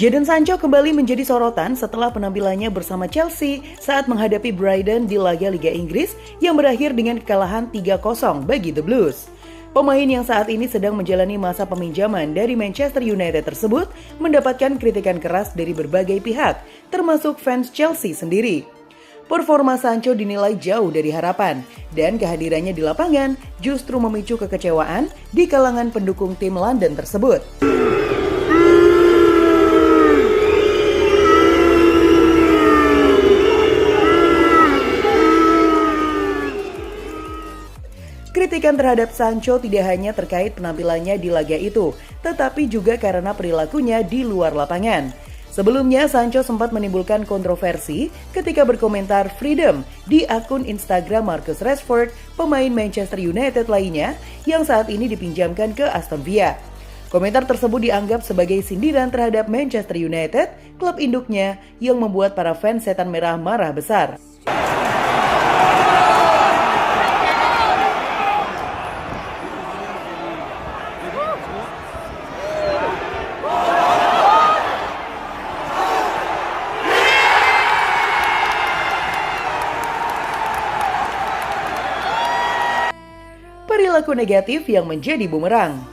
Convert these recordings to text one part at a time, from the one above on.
Jadon Sancho kembali menjadi sorotan setelah penampilannya bersama Chelsea saat menghadapi Brighton di laga Liga Inggris yang berakhir dengan kekalahan 3-0 bagi The Blues. Pemain yang saat ini sedang menjalani masa peminjaman dari Manchester United tersebut mendapatkan kritikan keras dari berbagai pihak, termasuk fans Chelsea sendiri. Performa Sancho dinilai jauh dari harapan, dan kehadirannya di lapangan justru memicu kekecewaan di kalangan pendukung tim London tersebut. Kritikan terhadap Sancho tidak hanya terkait penampilannya di laga itu, tetapi juga karena perilakunya di luar lapangan. Sebelumnya, Sancho sempat menimbulkan kontroversi ketika berkomentar freedom di akun Instagram Marcus Rashford, pemain Manchester United lainnya yang saat ini dipinjamkan ke Aston Villa. Komentar tersebut dianggap sebagai sindiran terhadap Manchester United, klub induknya yang membuat para fans setan merah marah besar. Perilaku negatif yang menjadi bumerang.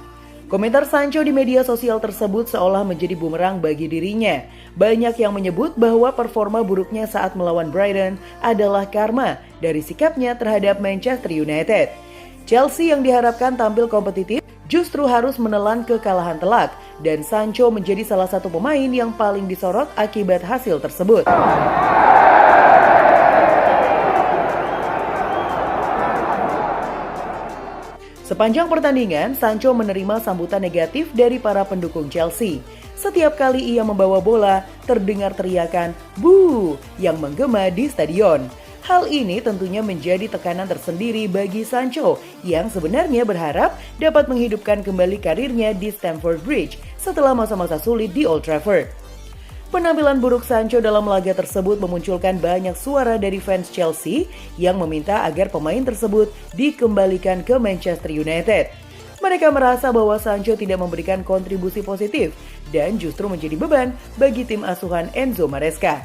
Komentar Sancho di media sosial tersebut seolah menjadi bumerang bagi dirinya. Banyak yang menyebut bahwa performa buruknya saat melawan Brighton adalah karma dari sikapnya terhadap Manchester United. Chelsea yang diharapkan tampil kompetitif justru harus menelan kekalahan telak, dan Sancho menjadi salah satu pemain yang paling disorot akibat hasil tersebut. Sepanjang pertandingan, Sancho menerima sambutan negatif dari para pendukung Chelsea. Setiap kali ia membawa bola, terdengar teriakan "Boo" yang menggema di stadion. Hal ini tentunya menjadi tekanan tersendiri bagi Sancho yang sebenarnya berharap dapat menghidupkan kembali karirnya di Stamford Bridge setelah masa-masa sulit di Old Trafford. Penampilan buruk Sancho dalam laga tersebut memunculkan banyak suara dari fans Chelsea yang meminta agar pemain tersebut dikembalikan ke Manchester United. Mereka merasa bahwa Sancho tidak memberikan kontribusi positif dan justru menjadi beban bagi tim asuhan Enzo Maresca.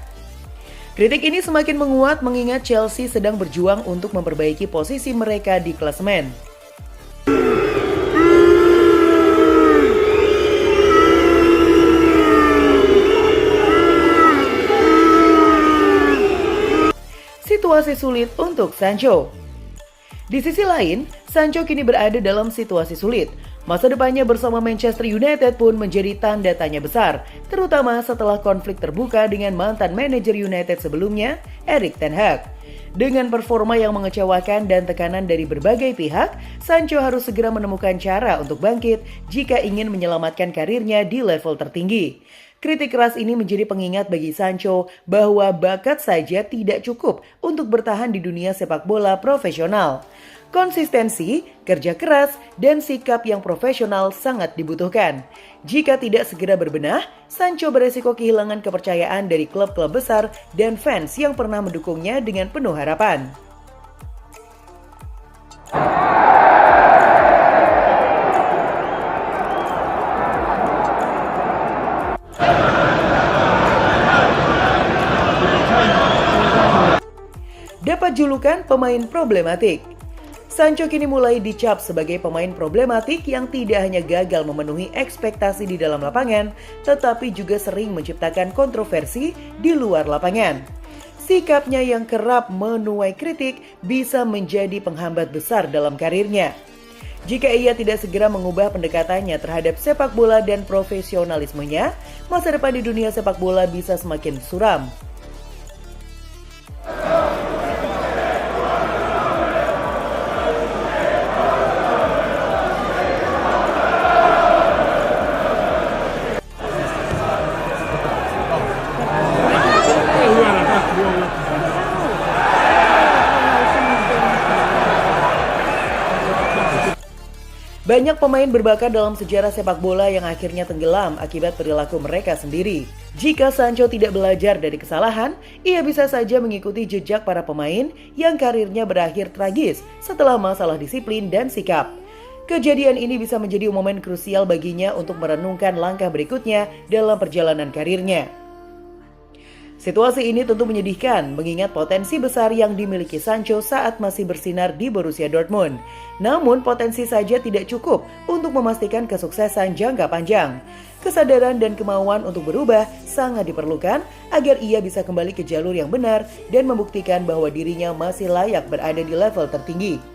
Kritik ini semakin menguat mengingat Chelsea sedang berjuang untuk memperbaiki posisi mereka di klasemen. Situasi sulit untuk Sancho. Di sisi lain, Sancho kini berada dalam situasi sulit. Masa depannya bersama Manchester United pun menjadi tanda tanya besar, terutama setelah konflik terbuka dengan mantan manajer United sebelumnya, Erik ten Hag. Dengan performa yang mengecewakan dan tekanan dari berbagai pihak, Sancho harus segera menemukan cara untuk bangkit jika ingin menyelamatkan karirnya di level tertinggi. Kritik keras ini menjadi pengingat bagi Sancho bahwa bakat saja tidak cukup untuk bertahan di dunia sepak bola profesional. Konsistensi, kerja keras, dan sikap yang profesional sangat dibutuhkan. Jika tidak segera berbenah, Sancho beresiko kehilangan kepercayaan dari klub-klub besar dan fans yang pernah mendukungnya dengan penuh harapan. Dapat julukan pemain problematik. Sancho kini mulai dicap sebagai pemain problematik yang tidak hanya gagal memenuhi ekspektasi di dalam lapangan, tetapi juga sering menciptakan kontroversi di luar lapangan. Sikapnya yang kerap menuai kritik bisa menjadi penghambat besar dalam karirnya. Jika ia tidak segera mengubah pendekatannya terhadap sepak bola dan profesionalismenya, masa depan di dunia sepak bola bisa semakin suram. Banyak pemain berbakat dalam sejarah sepak bola yang akhirnya tenggelam akibat perilaku mereka sendiri. Jika Sancho tidak belajar dari kesalahan, ia bisa saja mengikuti jejak para pemain yang karirnya berakhir tragis setelah masalah disiplin dan sikap. Kejadian ini bisa menjadi momen krusial baginya untuk merenungkan langkah berikutnya dalam perjalanan karirnya. Situasi ini tentu menyedihkan mengingat potensi besar yang dimiliki Sancho saat masih bersinar di Borussia Dortmund. Namun potensi saja tidak cukup untuk memastikan kesuksesan jangka panjang. Kesadaran dan kemauan untuk berubah sangat diperlukan agar ia bisa kembali ke jalur yang benar dan membuktikan bahwa dirinya masih layak berada di level tertinggi.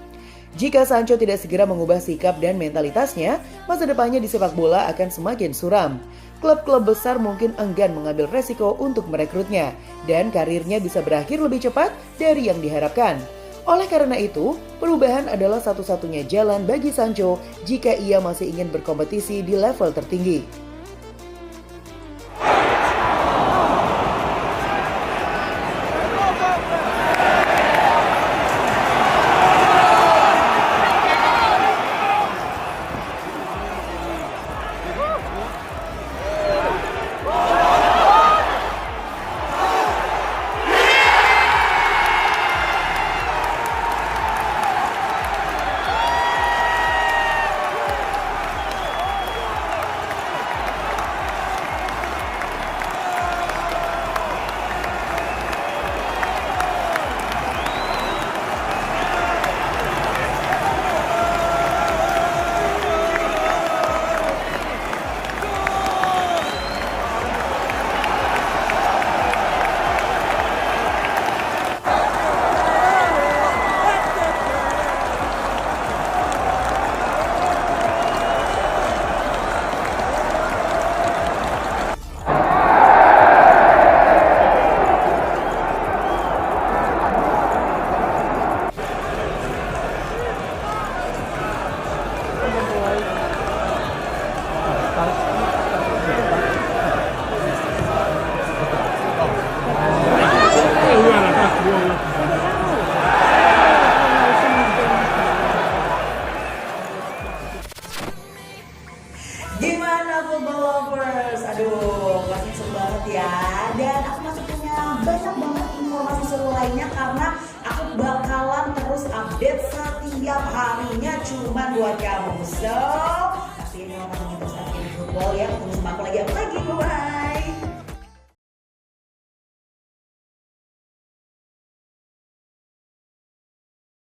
Jika Sancho tidak segera mengubah sikap dan mentalitasnya, masa depannya di sepak bola akan semakin suram. Klub-klub besar mungkin enggan mengambil resiko untuk merekrutnya, dan karirnya bisa berakhir lebih cepat dari yang diharapkan. Oleh karena itu, perubahan adalah satu-satunya jalan bagi Sancho jika ia masih ingin berkompetisi di level tertinggi. Gimana football lovers? Aduh, pasti seru banget ya. Dan aku masih punya banyak banget informasi seru lainnya karena aku bakalan terus update setiap harinya cuma buat kamu. So, pasti ini orang terus update football ya. Ketemu sama aku lagi. Bye.